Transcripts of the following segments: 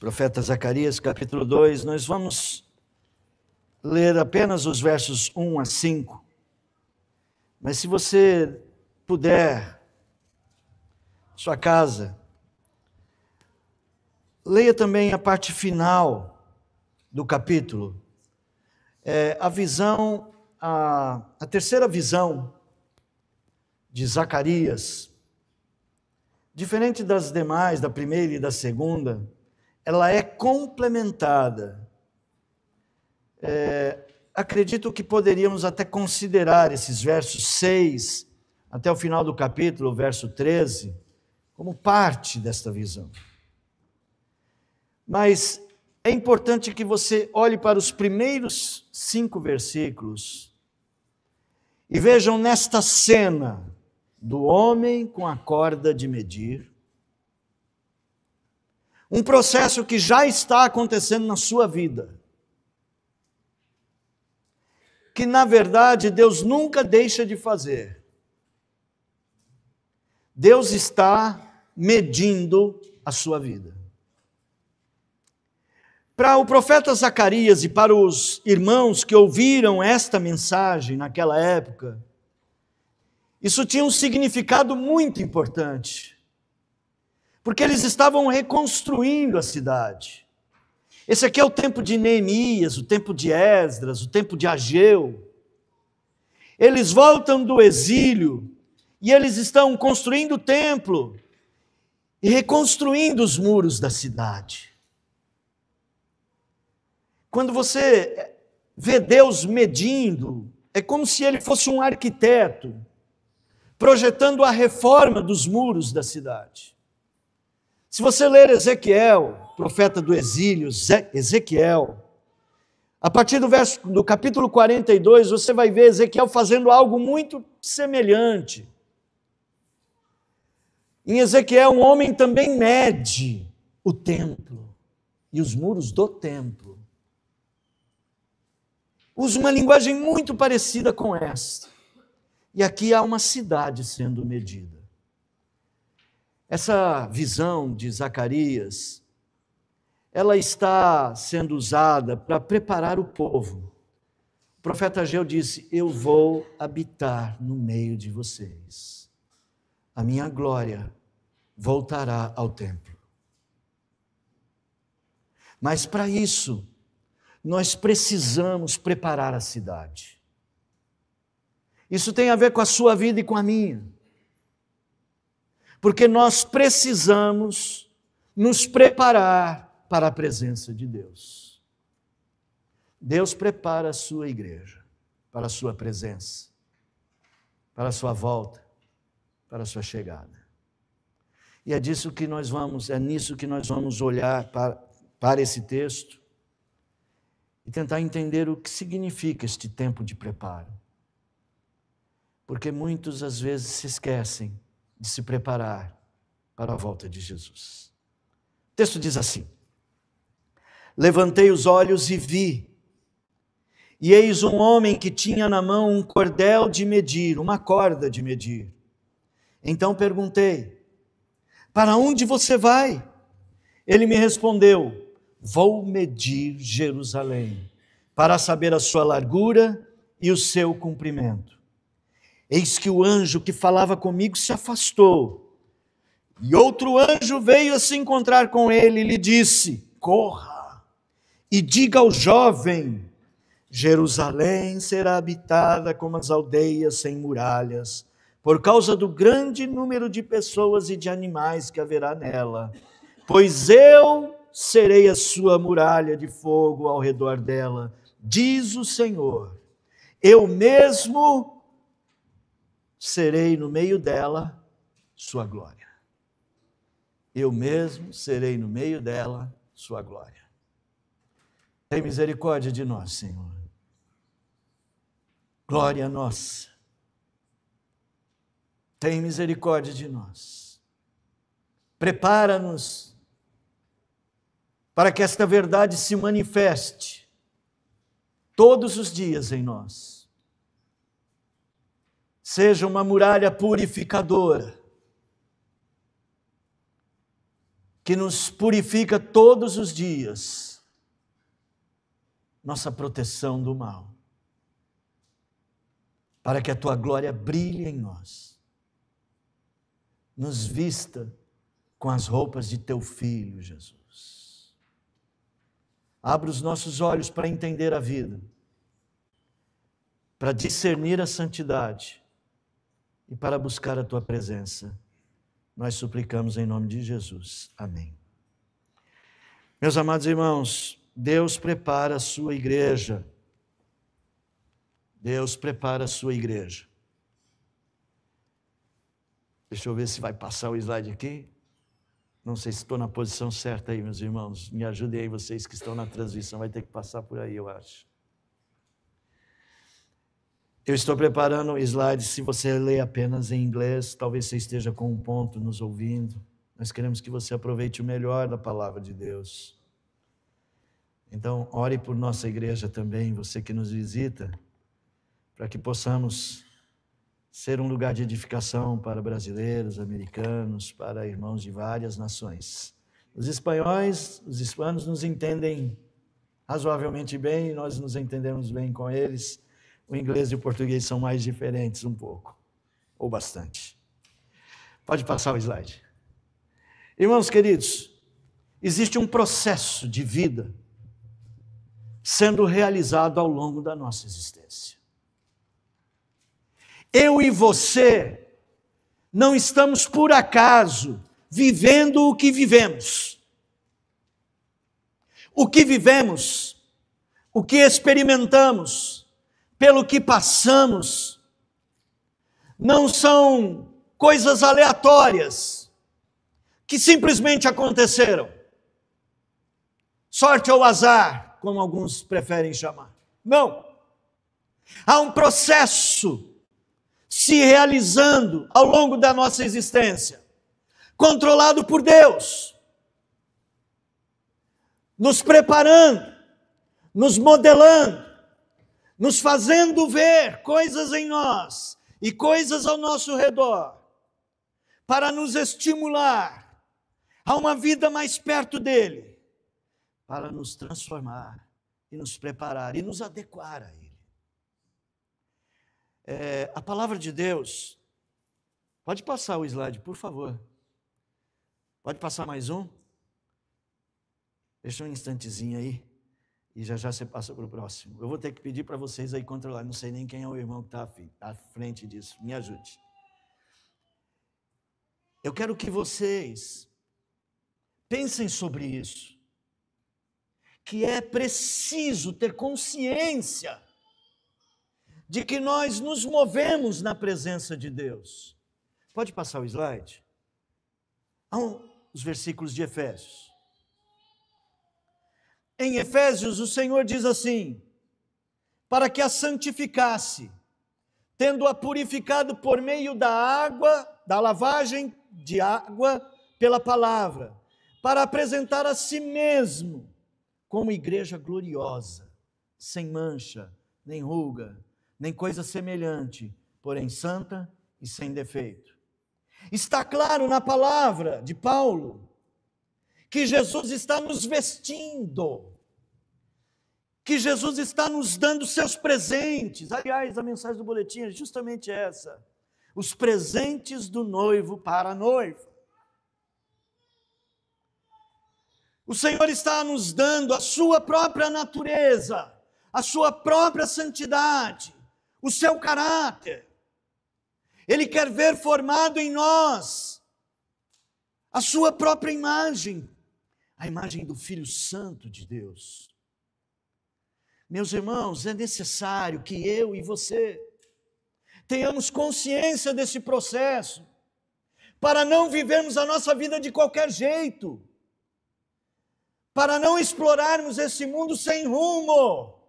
Profeta Zacarias, capítulo 2, nós vamos ler apenas os versos 1 a 5. Mas se você puder, sua casa, leia também a parte final do capítulo. A visão, a terceira visão de Zacarias, diferente das demais, da primeira e da segunda, ela é complementada. Acredito que poderíamos até considerar esses versos 6 até o final do capítulo, verso 13, como parte desta visão. Mas é importante que você olhe para os primeiros 5 versículos e vejam nesta cena do homem com a corda de medir, um processo que já está acontecendo na sua vida, que na verdade Deus nunca deixa de fazer. Deus está medindo a sua vida. Para o profeta Zacarias e para os irmãos que ouviram esta mensagem naquela época, isso tinha um significado muito importante, porque eles estavam reconstruindo a cidade. Esse aqui é o tempo de Neemias, o tempo de Esdras, o tempo de Ageu. Eles voltam do exílio e eles estão construindo o templo e reconstruindo os muros da cidade. Quando você vê Deus medindo, é como se ele fosse um arquiteto, projetando a reforma dos muros da cidade. Se você ler Ezequiel, profeta do exílio, Ezequiel, a partir do capítulo 42, você vai ver Ezequiel fazendo algo muito semelhante. Em Ezequiel, um homem também mede o templo e os muros do templo. Usa uma linguagem muito parecida com esta. E aqui há uma cidade sendo medida. Essa visão de Zacarias, ela está sendo usada para preparar o povo. O profeta Ageu disse: eu vou habitar no meio de vocês. A minha glória voltará ao templo. Mas para isso, nós precisamos preparar a cidade. Isso tem a ver com a sua vida e com a minha. Porque nós precisamos nos preparar para a presença de Deus. Deus prepara a sua igreja para a sua presença, para a sua volta, para a sua chegada. E é nisso que nós vamos olhar para esse texto e tentar entender o que significa este tempo de preparo. Porque muitos às vezes se esquecem de se preparar para a volta de Jesus. O texto diz assim: levantei os olhos e vi, e eis um homem que tinha na mão um cordel de medir, uma corda de medir. Então perguntei: para onde você vai? Ele me respondeu: vou medir Jerusalém, para saber a sua largura e o seu comprimento. Eis que o anjo que falava comigo se afastou, e outro anjo veio a se encontrar com ele e lhe disse: corra e diga ao jovem: Jerusalém será habitada como as aldeias sem muralhas, por causa do grande número de pessoas e de animais que haverá nela. Pois eu serei a sua muralha de fogo ao redor dela, diz o Senhor. Eu mesmo serei no meio dela sua glória. Eu mesmo serei no meio dela sua glória. Tem misericórdia de nós, Senhor. Glória nossa. Tem misericórdia de nós. Prepara-nos para que esta verdade se manifeste todos os dias em nós. Seja uma muralha purificadora, que nos purifica todos os dias, nossa proteção do mal, para que a tua glória brilhe em nós. Nos vista com as roupas de teu Filho, Jesus. Abra os nossos olhos para entender a vida, para discernir a santidade e para buscar a tua presença. Nós suplicamos em nome de Jesus. Amém. Meus amados irmãos, Deus prepara a sua igreja. Deus prepara a sua igreja. Deixa eu ver se vai passar o slide aqui. Não sei se estou na posição certa aí, meus irmãos. Me ajudem aí, vocês que estão na transmissão. Vai ter que passar por aí, eu acho. Eu estou preparando o slide. Se você lê apenas em inglês, talvez você esteja com um ponto nos ouvindo. Nós queremos que você aproveite o melhor da palavra de Deus. Então, ore por nossa igreja também, você que nos visita, para que possamos ser um lugar de edificação para brasileiros, americanos, para irmãos de várias nações. Os espanhóis, os hispanos nos entendem razoavelmente bem, e nós nos entendemos bem com eles. O inglês e o português são mais diferentes um pouco, ou bastante. Pode passar o slide. Irmãos queridos, existe um processo de vida sendo realizado ao longo da nossa existência. Eu e você não estamos por acaso vivendo o que vivemos. O que vivemos, o que experimentamos, pelo que passamos, não são coisas aleatórias que simplesmente aconteceram. Sorte ou azar, como alguns preferem chamar. Não. Há um processo se realizando ao longo da nossa existência, controlado por Deus, nos preparando, nos modelando, nos fazendo ver coisas em nós e coisas ao nosso redor, para nos estimular a uma vida mais perto dele, para nos transformar e nos preparar e nos adequar a ele. A palavra de Deus, pode passar o slide, por favor. Pode passar mais um? Deixa um instantezinho aí. E já você passa para o próximo. Eu vou ter que pedir para vocês aí controlar. Não sei nem quem é o irmão que está à frente disso. Me ajude. Eu quero que vocês pensem sobre isso. Que é preciso ter consciência de que nós nos movemos na presença de Deus. Pode passar o slide? Os versículos de Efésios. Em Efésios, o Senhor diz assim: para que a santificasse, tendo-a purificado por meio da água, da lavagem de água pela palavra, para apresentar a si mesmo como igreja gloriosa, sem mancha, nem ruga, nem coisa semelhante, porém santa e sem defeito. Está claro na palavra de Paulo que Jesus está nos vestindo, que Jesus está nos dando seus presentes. Aliás, a mensagem do boletim é justamente essa: os presentes do noivo para a noiva. O Senhor está nos dando a sua própria natureza, a sua própria santidade, o seu caráter. Ele quer ver formado em nós a sua própria imagem, a imagem do Filho Santo de Deus. Meus irmãos, é necessário que eu e você tenhamos consciência desse processo, para não vivermos a nossa vida de qualquer jeito, para não explorarmos esse mundo sem rumo,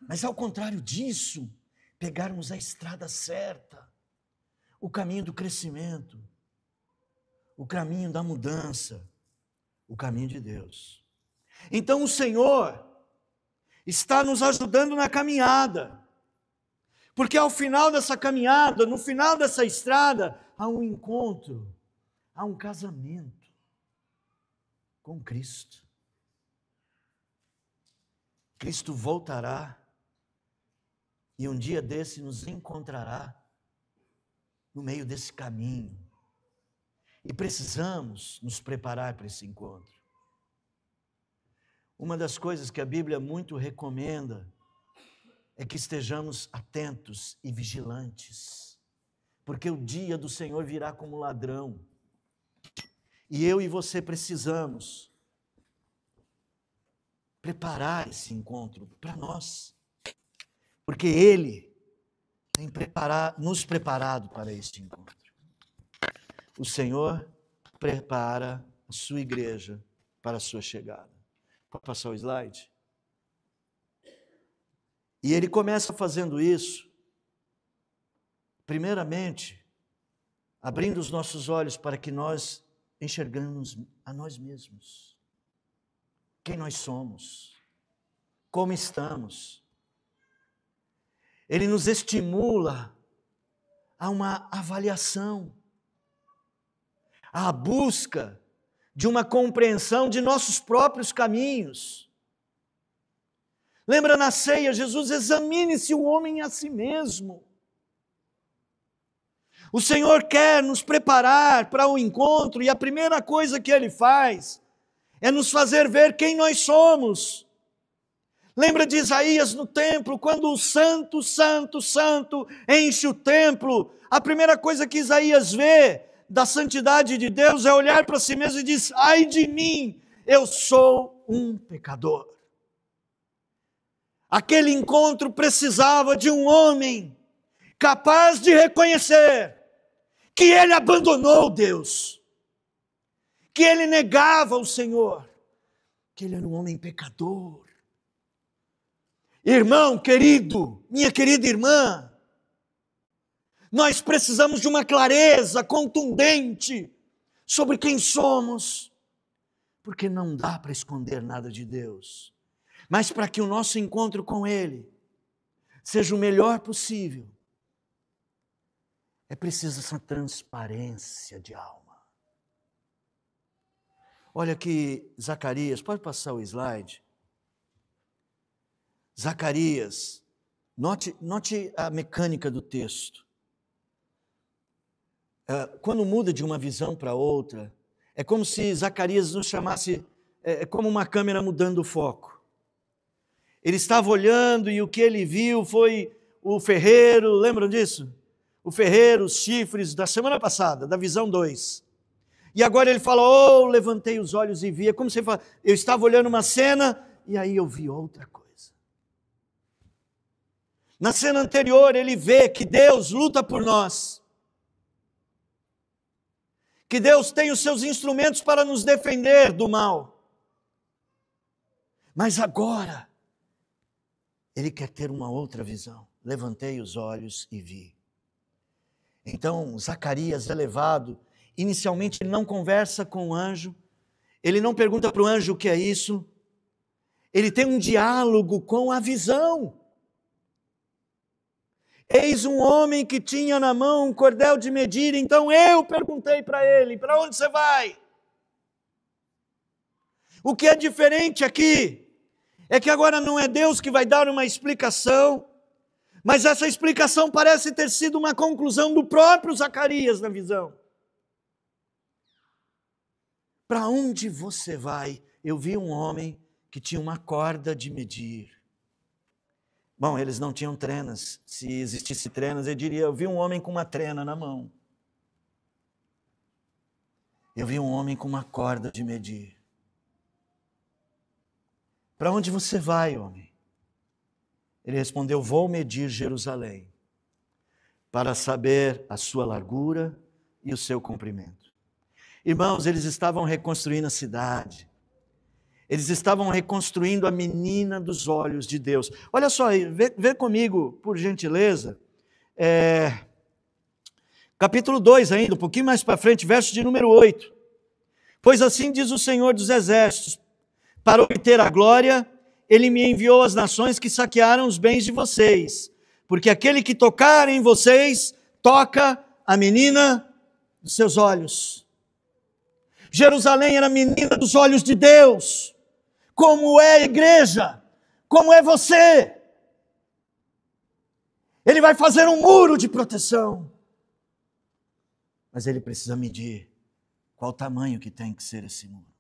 mas ao contrário disso, pegarmos a estrada certa, o caminho do crescimento, o caminho da mudança, o caminho de Deus. Então o Senhor está nos ajudando na caminhada, porque ao final dessa caminhada, no final dessa estrada, há um encontro, Há um casamento com Cristo. Cristo voltará e um dia desse nos encontrará no meio desse caminho. E precisamos nos preparar para esse encontro. Uma das coisas que a Bíblia muito recomenda é que estejamos atentos e vigilantes, porque o dia do Senhor virá como ladrão. E eu e você precisamos preparar esse encontro para nós, porque Ele tem nos preparado para este encontro. O Senhor prepara a sua igreja para a sua chegada. Pode passar o slide? E Ele começa fazendo isso, primeiramente, abrindo os nossos olhos para que nós enxergamos a nós mesmos. Quem nós somos, como estamos. Ele nos estimula a uma avaliação, à busca de uma compreensão de nossos próprios caminhos. Lembra na ceia, Jesus, examine-se o homem a si mesmo. O Senhor quer nos preparar para o encontro e a primeira coisa que Ele faz é nos fazer ver quem nós somos. Lembra de Isaías no templo, quando o santo, santo, santo enche o templo, a primeira coisa que Isaías vê da santidade de Deus é olhar para si mesmo e diz: ai de mim, eu sou um pecador. Aquele encontro precisava de um homem capaz de reconhecer que ele abandonou Deus, que ele negava o Senhor, que ele era um homem pecador. Irmão querido, minha querida irmã, nós precisamos de uma clareza contundente sobre quem somos, porque não dá para esconder nada de Deus. Mas para que o nosso encontro com Ele seja o melhor possível, é preciso essa transparência de alma. Olha aqui Zacarias, pode passar o slide? Zacarias, note a mecânica do texto. Quando muda de uma visão para outra, é como se Zacarias nos chamasse, é como uma câmera mudando o foco. Ele estava olhando e o que ele viu foi o ferreiro, lembram disso? O ferreiro, os chifres da semana passada, da visão 2. E agora ele fala: oh, levantei os olhos e vi. É como se ele fala, eu estava olhando uma cena e aí eu vi outra coisa. Na cena anterior ele vê que Deus luta por nós, que Deus tem os seus instrumentos para nos defender do mal. Mas agora ele quer ter uma outra visão. Levantei os olhos e vi. Então Zacarias é levado. Inicialmente ele não conversa com o anjo, ele não pergunta para o anjo o que é isso, ele tem um diálogo com a visão. Eis um homem que tinha na mão um cordel de medir, então eu perguntei para ele: para onde você vai? O que é diferente aqui é que agora não é Deus que vai dar uma explicação, mas essa explicação parece ter sido uma conclusão do próprio Zacarias na visão. Para onde você vai? Eu vi um homem que tinha uma corda de medir. Bom, eles não tinham trenas. Se existisse trenas, eu diria: eu vi um homem com uma trena na mão. Eu vi um homem com uma corda de medir. Para onde você vai, homem? Ele respondeu: vou medir Jerusalém, para saber a sua largura e o seu comprimento. Irmãos, eles estavam reconstruindo a cidade. Eles estavam reconstruindo a menina dos olhos de Deus. Olha só aí, vê comigo, por gentileza, capítulo 2 ainda, um pouquinho mais para frente, verso de número 8. Pois assim diz o Senhor dos Exércitos: para obter a glória, Ele me enviou às nações que saquearam os bens de vocês, porque aquele que tocar em vocês, toca a menina dos seus olhos. Jerusalém era a menina dos olhos de Deus, como é a igreja, como é você. Ele vai fazer um muro de proteção, mas ele precisa medir qual o tamanho que tem que ser esse muro.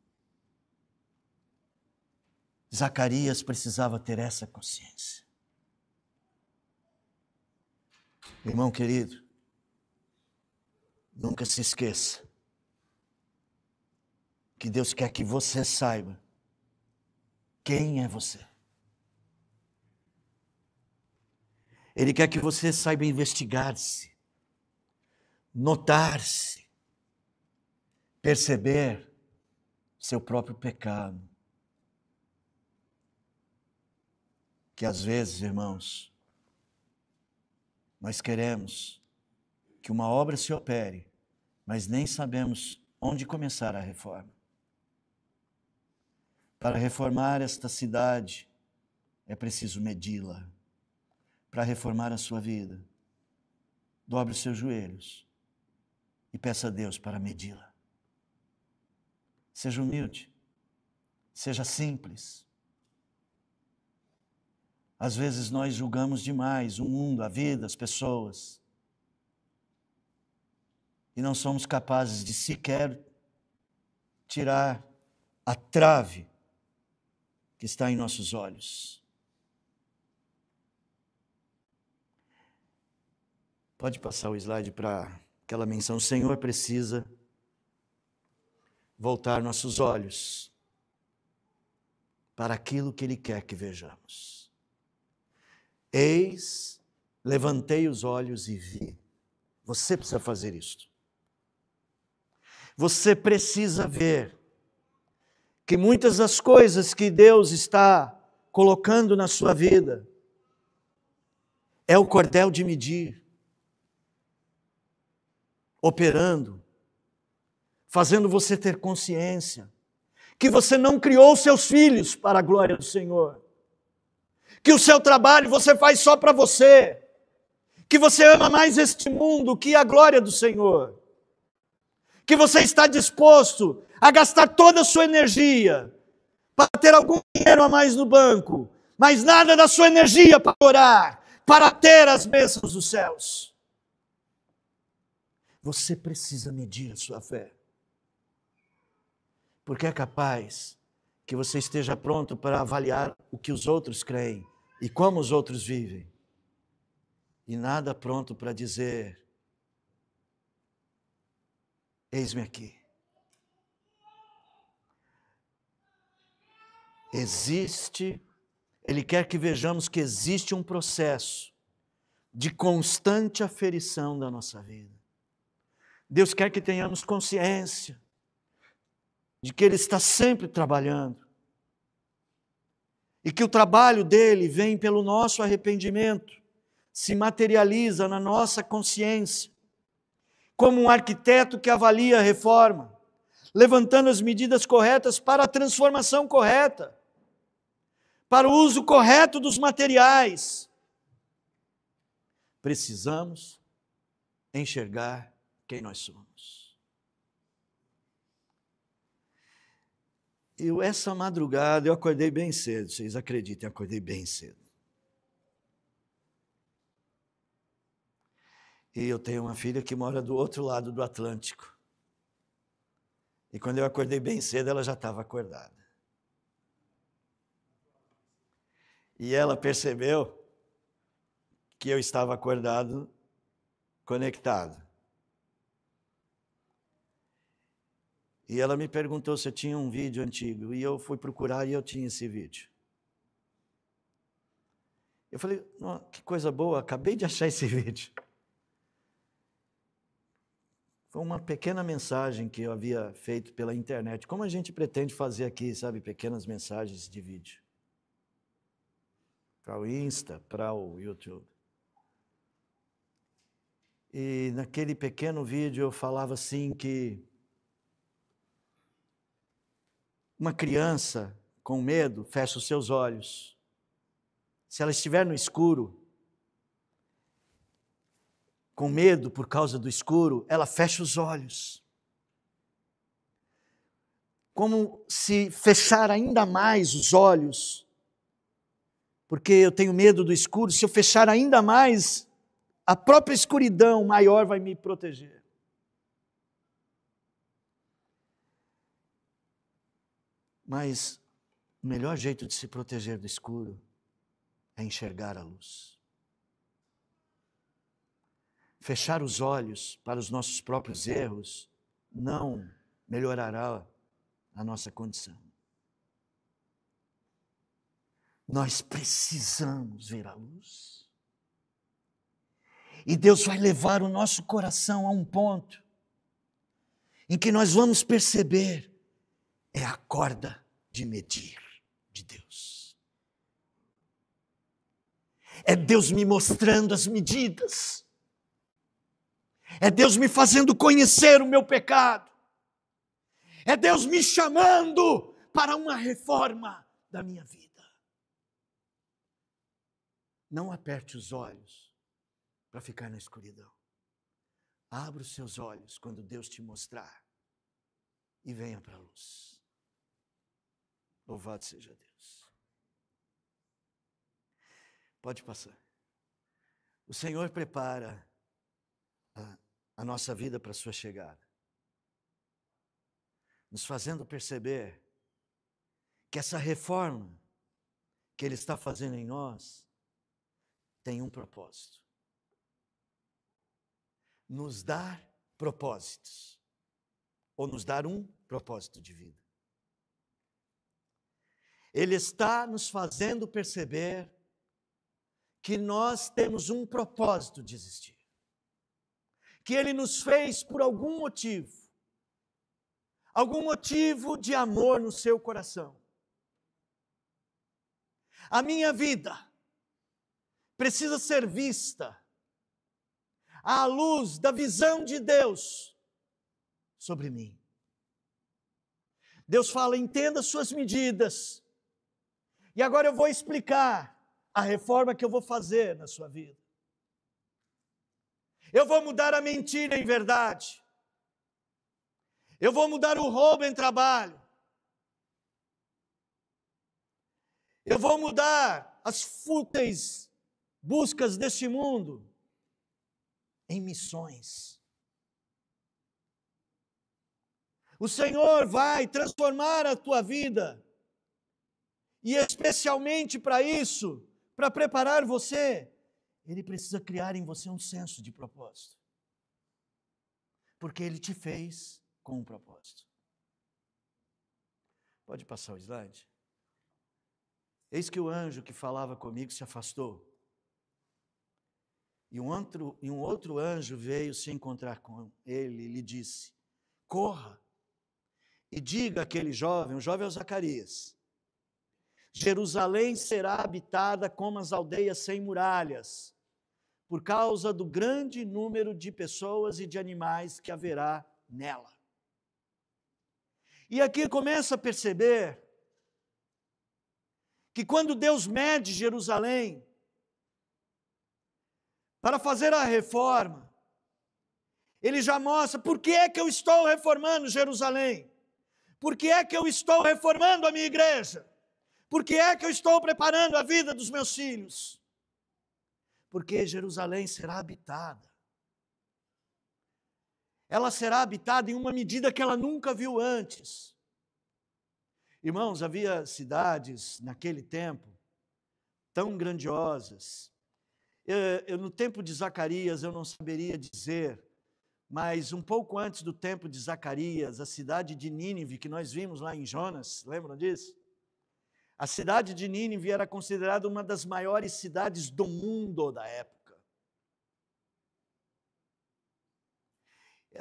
Zacarias precisava ter essa consciência. Irmão querido, nunca se esqueça que Deus quer que você saiba quem é você. Ele quer que você saiba investigar-se, notar-se, perceber seu próprio pecado. Que às vezes, irmãos, nós queremos que uma obra se opere, mas nem sabemos onde começar a reforma. Para reformar esta cidade, é preciso medi-la. Para reformar a sua vida, dobre os seus joelhos e peça a Deus para medi-la. Seja humilde, seja simples. Às vezes nós julgamos demais o mundo, a vida, as pessoas. E não somos capazes de sequer tirar a trave que está em nossos olhos. Pode passar o slide para aquela menção. O Senhor precisa voltar nossos olhos para aquilo que Ele quer que vejamos. Eis, levantei os olhos e vi. Você precisa fazer isto. Você precisa ver que muitas das coisas que Deus está colocando na sua vida é o cordel de medir, operando, fazendo você ter consciência que você não criou seus filhos para a glória do Senhor, que o seu trabalho você faz só para você, que você ama mais este mundo que a glória do Senhor, que você está disposto a gastar toda a sua energia para ter algum dinheiro a mais no banco, mas nada da sua energia para orar, para ter as bênçãos dos céus. Você precisa medir a sua fé, porque é capaz que você esteja pronto para avaliar o que os outros creem e como os outros vivem, e nada pronto para dizer: eis-me aqui. Ele quer que vejamos que existe um processo de constante aferição da nossa vida. Deus quer que tenhamos consciência de que Ele está sempre trabalhando e que o trabalho dele vem pelo nosso arrependimento, se materializa na nossa consciência, como um arquiteto que avalia a reforma, levantando as medidas corretas para a transformação correta, para o uso correto dos materiais. Precisamos enxergar quem nós somos. Essa madrugada eu acordei bem cedo, vocês acreditem, eu acordei bem cedo. E eu tenho uma filha que mora do outro lado do Atlântico. E quando eu acordei bem cedo, ela já estava acordada. E ela percebeu que eu estava acordado, conectado. E ela me perguntou se eu tinha um vídeo antigo, e eu fui procurar e eu tinha esse vídeo. Eu falei: que coisa boa, acabei de achar esse vídeo. Foi uma pequena mensagem que eu havia feito pela internet, como a gente pretende fazer aqui, sabe, pequenas mensagens de vídeo. Para o Insta, para o YouTube. E naquele pequeno vídeo eu falava assim que uma criança com medo fecha os seus olhos. Se ela estiver no escuro, com medo por causa do escuro, ela fecha os olhos. como se fechar ainda mais os olhos, porque eu tenho medo do escuro, se eu fechar ainda mais, a própria escuridão maior vai me proteger. Mas o melhor jeito de se proteger do escuro é enxergar a luz. Fechar os olhos para os nossos próprios erros não melhorará a nossa condição. Nós precisamos ver a luz. E Deus vai levar o nosso coração a um ponto em que nós vamos perceber é a corda de medir de Deus. É Deus me mostrando as medidas. É Deus me fazendo conhecer o meu pecado. É Deus me chamando para uma reforma da minha vida. Não aperte os olhos para ficar na escuridão. Abra os seus olhos quando Deus te mostrar e venha para a luz. Louvado seja Deus. Pode passar. O Senhor prepara a nossa vida para a sua chegada, nos fazendo perceber que essa reforma que Ele está fazendo em nós tem um propósito. Nos dar propósitos, ou nos dar um propósito de vida. Ele está nos fazendo perceber que nós temos um propósito de existir. Que Ele nos fez por algum motivo de amor no seu coração. A minha vida precisa ser vista à luz da visão de Deus sobre mim. Deus fala, entenda suas medidas. E agora eu vou explicar a reforma que eu vou fazer na sua vida. Eu vou mudar a mentira em verdade. Eu vou mudar o roubo em trabalho. Eu vou mudar as fúteis buscas deste mundo em missões. O Senhor vai transformar a tua vida. E especialmente para isso, para preparar você, Ele precisa criar em você um senso de propósito. Porque Ele te fez com um propósito. Pode passar o slide? Eis que o anjo que falava comigo se afastou. E um outro anjo veio se encontrar com ele e lhe disse, corra e diga àquele jovem, o jovem é o Zacarias, Jerusalém será habitada como as aldeias sem muralhas, por causa do grande número de pessoas e de animais que haverá nela. E aqui começa a perceber que quando Deus mede Jerusalém para fazer a reforma, Ele já mostra por que é que eu estou reformando Jerusalém, por que é que eu estou reformando a minha igreja, por que é que eu estou preparando a vida dos meus filhos? Porque Jerusalém será habitada. Ela será habitada em uma medida que ela nunca viu antes. Irmãos, havia cidades naquele tempo tão grandiosas. No tempo de Zacarias eu não saberia dizer, mas um pouco antes do tempo de Zacarias, a cidade de Nínive, que nós vimos lá em Jonas, lembram disso? A cidade de Nínive era considerada uma das maiores cidades do mundo da época.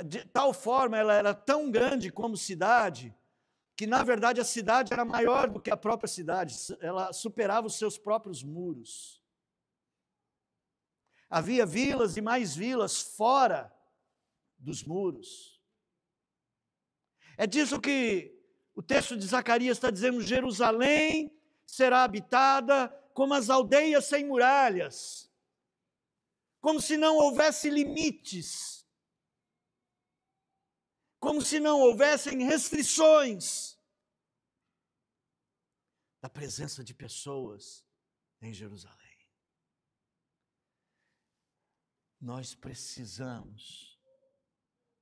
De tal forma, ela era tão grande como cidade, que na verdade a cidade era maior do que a própria cidade, ela superava os seus próprios muros. Havia vilas e mais vilas fora dos muros. É disso que o texto de Zacarias está dizendo, Jerusalém será habitada como as aldeias sem muralhas, como se não houvesse limites, como se não houvessem restrições. da presença de pessoas em Jerusalém. Nós precisamos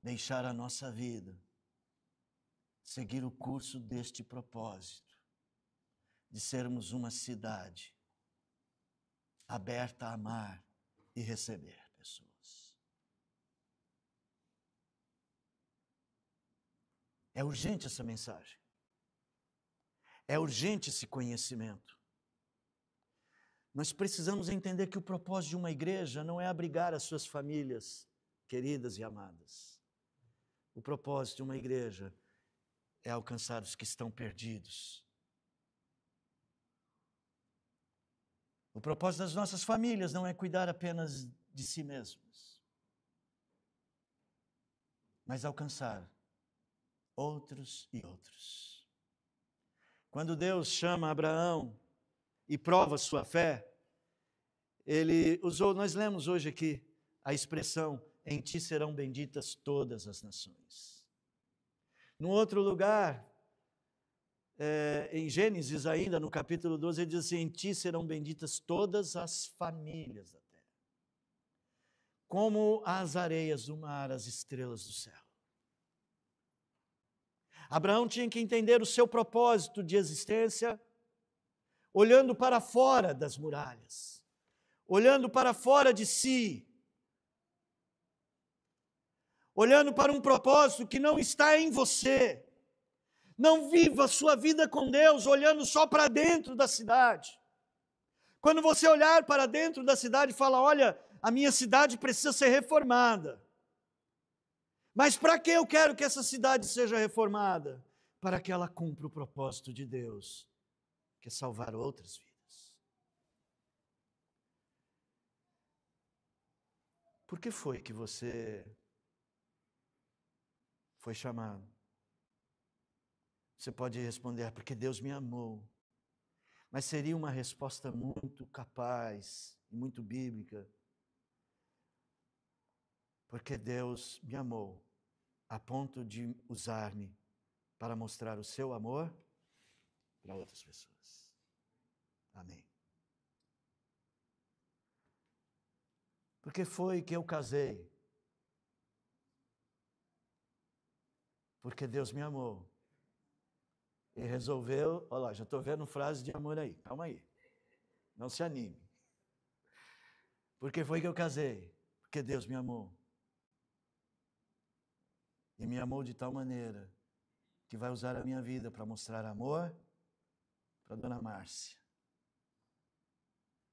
deixar a nossa vida seguir o curso deste propósito, de sermos uma cidade aberta a amar e receber pessoas. É urgente essa mensagem. É urgente esse conhecimento. Nós precisamos entender que o propósito de uma igreja não é abrigar as suas famílias queridas e amadas. O propósito de uma igreja é alcançar os que estão perdidos. O propósito das nossas famílias não é cuidar apenas de si mesmos, mas alcançar outros e outros. Quando Deus chama Abraão e prova sua fé, ele usou, nós lemos hoje aqui a expressão, em ti serão benditas todas as nações. No outro lugar, em Gênesis ainda, no capítulo 12, ele diz assim, em ti serão benditas todas as famílias da terra, como as areias do mar, as estrelas do céu. Abraão tinha que entender o seu propósito de existência, olhando para fora das muralhas, olhando para fora de si, olhando para um propósito que não está em você. Não viva a sua vida com Deus olhando só para dentro da cidade. Quando você olhar para dentro da cidade e falar, olha, a minha cidade precisa ser reformada. Mas para que eu quero que essa cidade seja reformada? Para que ela cumpra o propósito de Deus, que é salvar outras vidas. Por que foi que você foi chamado? Você pode responder, porque Deus me amou. Mas seria uma resposta muito capaz e muito bíblica. Porque Deus me amou a ponto de usar-me para mostrar o seu amor para outras pessoas. Amém. Por que foi que eu casei? Porque Deus me amou. E resolveu, olha lá, já estou vendo frase de amor aí, calma aí, não se anime. Por que foi que eu casei? Porque Deus me amou. E me amou de tal maneira que vai usar a minha vida para mostrar amor para a dona Márcia.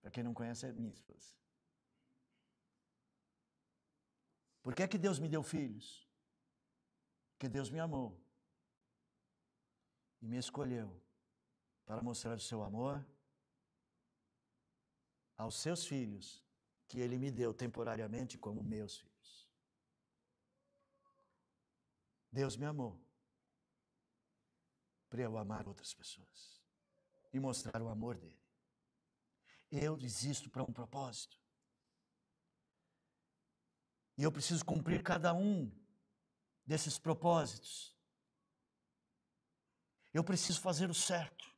Para quem não conhece, é minha esposa. Por que é que Deus me deu filhos? Porque Deus me amou e me escolheu para mostrar o seu amor aos seus filhos, que Ele me deu temporariamente como meus filhos. Deus me amou para eu amar outras pessoas e mostrar o amor dele. Eu existo para um propósito. E eu preciso cumprir cada um desses propósitos. Eu preciso fazer o certo.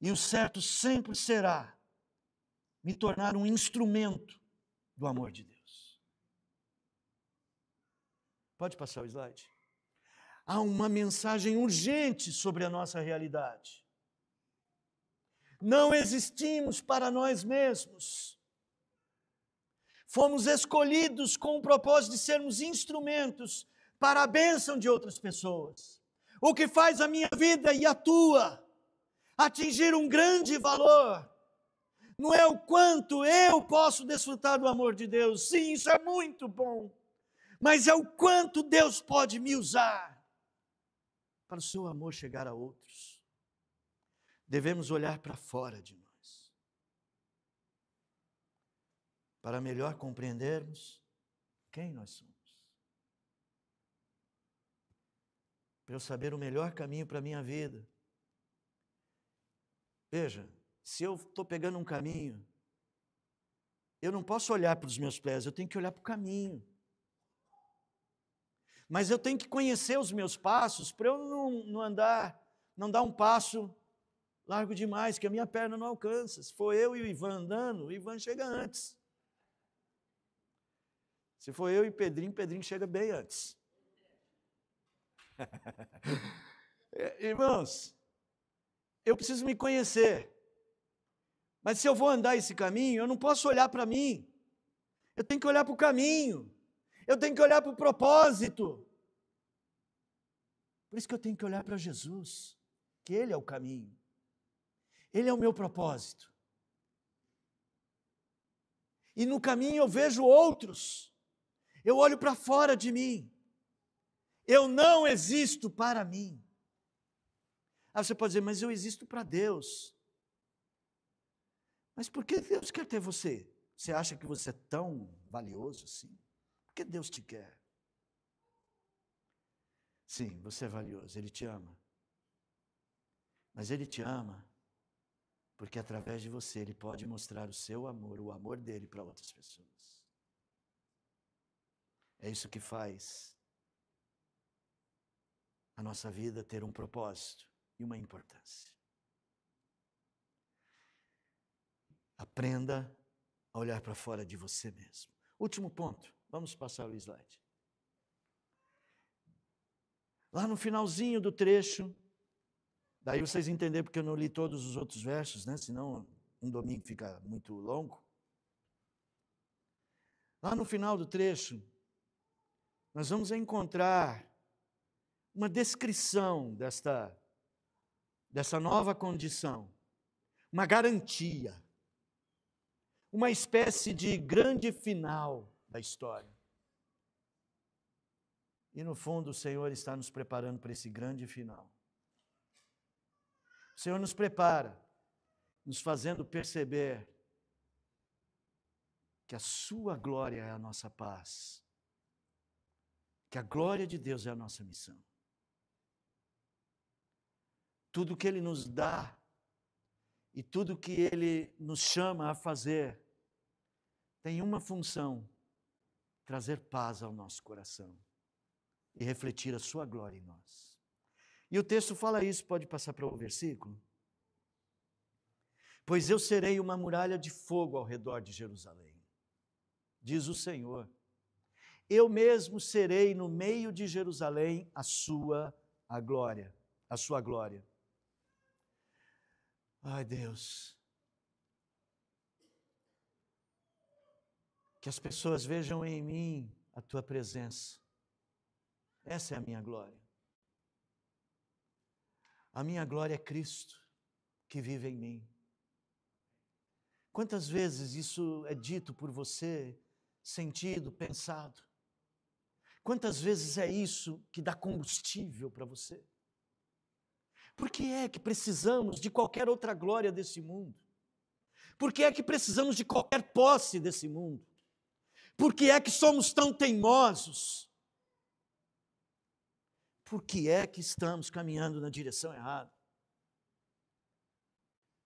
E o certo sempre será me tornar um instrumento do amor de Deus. Pode passar o slide? Há uma mensagem urgente sobre a nossa realidade. Não existimos para nós mesmos. Fomos escolhidos com o propósito de sermos instrumentos para a bênção de outras pessoas. O que faz a minha vida e a tua atingir um grande valor não é o quanto eu posso desfrutar do amor de Deus. Sim, isso é muito bom. Mas é o quanto Deus pode me usar para o seu amor chegar a outros. Devemos olhar para fora de nós, para melhor compreendermos quem nós somos. Para eu saber o melhor caminho para a minha vida. Veja, se eu estou pegando um caminho, eu não posso olhar para os meus pés, eu tenho que olhar para o caminho. Mas eu tenho que conhecer os meus passos para eu não andar não dá um passo largo demais, que a minha perna não alcança. Se for eu e o Ivan andando, o Ivan chega antes. Se for eu e Pedrinho, Pedrinho chega bem antes. Irmãos, eu preciso me conhecer. Mas se eu vou andar esse caminho, eu não posso olhar para mim. Eu tenho que olhar para o caminho. Eu tenho que olhar para o propósito. Por isso que eu tenho que olhar para Jesus, que Ele é o caminho. Ele é o meu propósito. E no caminho eu vejo outros. Eu olho para fora de mim. Eu não existo para mim. Aí você pode dizer, mas eu existo para Deus. Mas por que Deus quer ter você? Você acha que você é tão valioso assim? Por que Deus te quer? Sim, você é valioso, Ele te ama. Mas Ele te ama porque através de você Ele pode mostrar o seu amor, o amor dele para outras pessoas. É isso que faz a nossa vida ter um propósito e uma importância. Aprenda a olhar para fora de você mesmo. Último ponto, vamos passar o slide. Lá no finalzinho do trecho, daí vocês entenderam porque eu não li todos os outros versos, né? Senão um domingo fica muito longo. Lá no final do trecho, nós vamos encontrar uma descrição dessa nova condição, uma garantia, uma espécie de grande final da história. E no fundo o Senhor está nos preparando para esse grande final. O Senhor nos prepara, nos fazendo perceber que a sua glória é a nossa paz, que a glória de Deus é a nossa missão. Tudo que Ele nos dá e tudo que Ele nos chama a fazer tem uma função: trazer paz ao nosso coração e refletir a sua glória em nós. E o texto fala isso, pode passar para o versículo? Pois eu serei uma muralha de fogo ao redor de Jerusalém, diz o Senhor. Eu mesmo serei no meio de Jerusalém a sua glória. Ai, Deus, que as pessoas vejam em mim a tua presença. Essa é a minha glória. A minha glória é Cristo que vive em mim. Quantas vezes isso é dito por você, sentido, pensado? Quantas vezes é isso que dá combustível para você? Por que é que precisamos de qualquer outra glória desse mundo? Por que é que precisamos de qualquer posse desse mundo? Por que é que somos tão teimosos? Por que é que estamos caminhando na direção errada?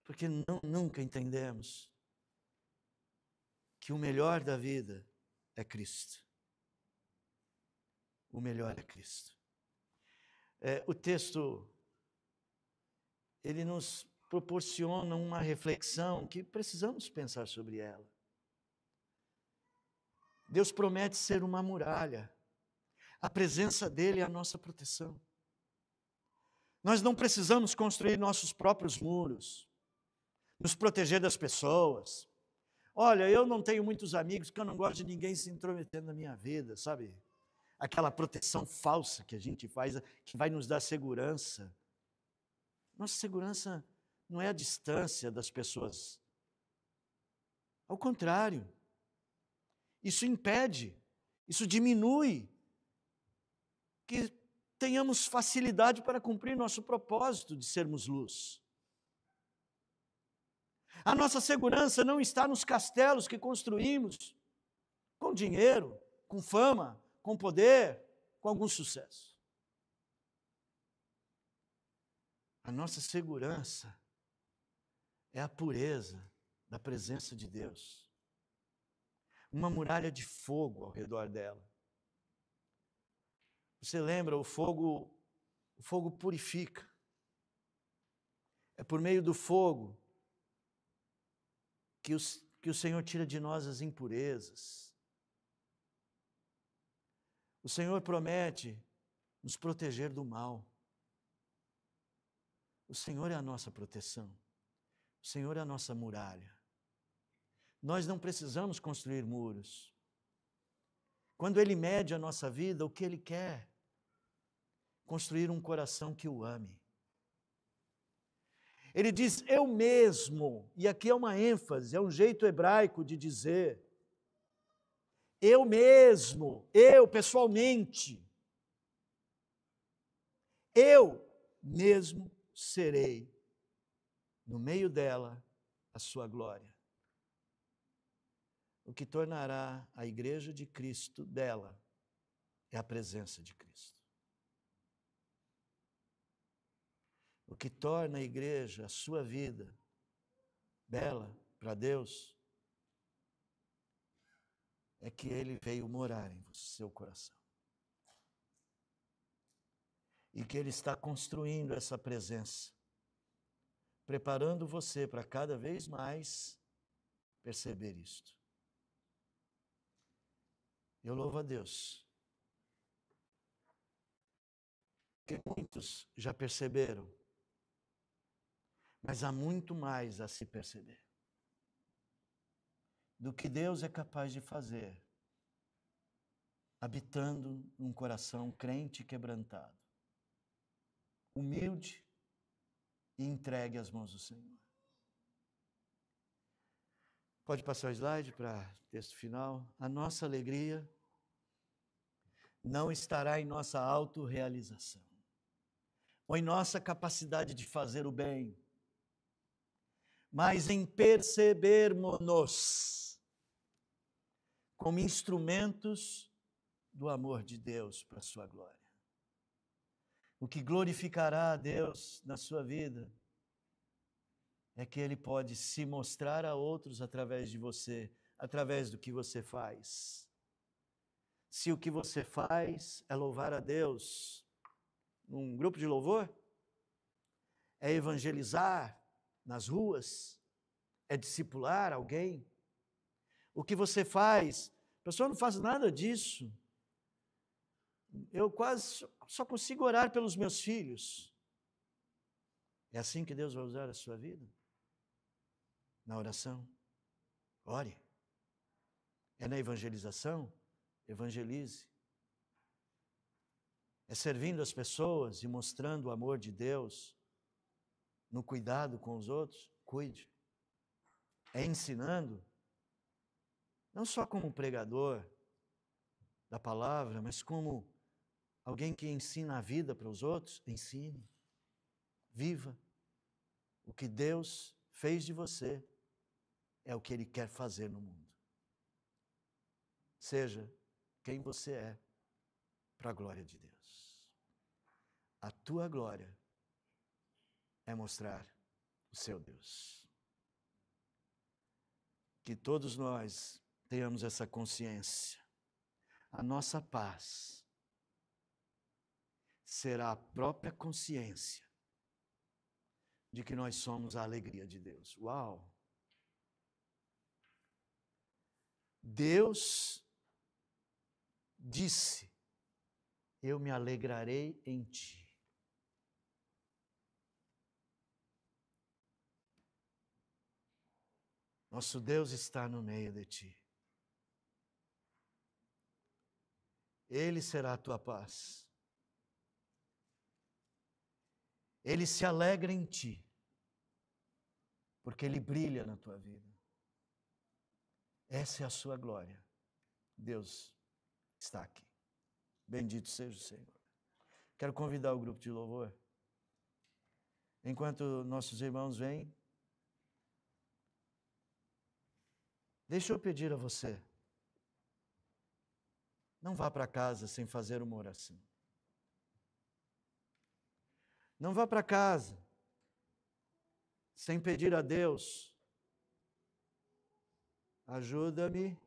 Porque nunca entendemos que o melhor da vida é Cristo. O melhor é Cristo. O texto, ele nos proporciona uma reflexão que precisamos pensar sobre ela. Deus promete ser uma muralha. A presença dele é a nossa proteção. Nós não precisamos construir nossos próprios muros, nos proteger das pessoas. Olha, eu não tenho muitos amigos porque eu não gosto de ninguém se intrometendo na minha vida, sabe? Aquela proteção falsa que a gente faz, que vai nos dar segurança. Nossa segurança não é a distância das pessoas. Ao contrário, isso impede, isso diminui que tenhamos facilidade para cumprir nosso propósito de sermos luz. A nossa segurança não está nos castelos que construímos com dinheiro, com fama, com poder, com algum sucesso. A nossa segurança é a pureza da presença de Deus. Uma muralha de fogo ao redor dela. Você lembra, o fogo purifica. É por meio do fogo que o Senhor tira de nós as impurezas. O Senhor promete nos proteger do mal. O Senhor é a nossa proteção. O Senhor é a nossa muralha. Nós não precisamos construir muros. Quando Ele mede a nossa vida, o que Ele quer? Construir um coração que o ame. Ele diz, eu mesmo, e aqui é uma ênfase, é um jeito hebraico de dizer, eu mesmo, eu pessoalmente, eu mesmo serei no meio dela a sua glória. O que tornará a igreja de Cristo dela é a presença de Cristo. O que torna a igreja, a sua vida, bela para Deus, é que Ele veio morar em seu coração. E que Ele está construindo essa presença, preparando você para cada vez mais perceber isto. Eu louvo a Deus, que muitos já perceberam, mas há muito mais a se perceber do que Deus é capaz de fazer, habitando num coração crente e quebrantado, humilde e entregue às mãos do Senhor. Pode passar o slide para o texto final. A nossa alegria não estará em nossa autorrealização, ou em nossa capacidade de fazer o bem, mas em percebermos-nos como instrumentos do amor de Deus para a sua glória. O que glorificará a Deus na sua vida é que Ele pode se mostrar a outros através de você, através do que você faz. Se o que você faz é louvar a Deus num grupo de louvor, é evangelizar nas ruas, é discipular alguém, o que você faz, a pessoa não faz nada disso, eu quase só consigo orar pelos meus filhos. É assim que Deus vai usar a sua vida? Na oração? Ore. É na evangelização? Evangelize. É servindo as pessoas e mostrando o amor de Deus no cuidado com os outros? Cuide. É ensinando, não só como pregador da palavra, mas como alguém que ensina a vida para os outros? Ensine. Viva. O que Deus fez de você é o que Ele quer fazer no mundo. Seja quem você é para a glória de Deus. A tua glória é mostrar o seu Deus. Que todos nós tenhamos essa consciência. A nossa paz será a própria consciência de que nós somos a alegria de Deus. Uau! Deus disse, eu me alegrarei em ti. Nosso Deus está no meio de ti. Ele será a tua paz. Ele se alegra em ti, porque Ele brilha na tua vida. Essa é a sua glória. Deus está aqui. Bendito seja o Senhor. Quero convidar o grupo de louvor. Enquanto nossos irmãos vêm, deixa eu pedir a você, não vá para casa sem fazer uma oração. Não vá para casa sem pedir a Deus, ajuda-me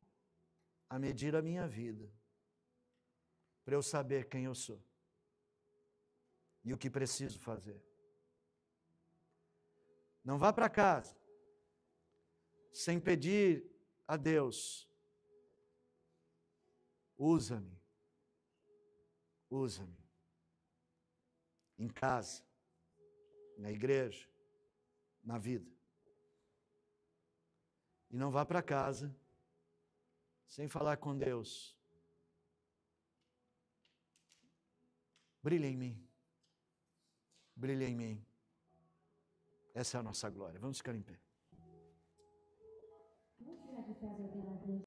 a medir a minha vida, para eu saber quem eu sou e o que preciso fazer. Não vá para casa sem pedir a Deus: usa-me, usa-me. Em casa, na igreja, na vida. E não vá para casa sem falar com Deus: brilha em mim, brilha em mim. Essa é a nossa glória. Vamos ficar em pé. Vamos ficar de pé,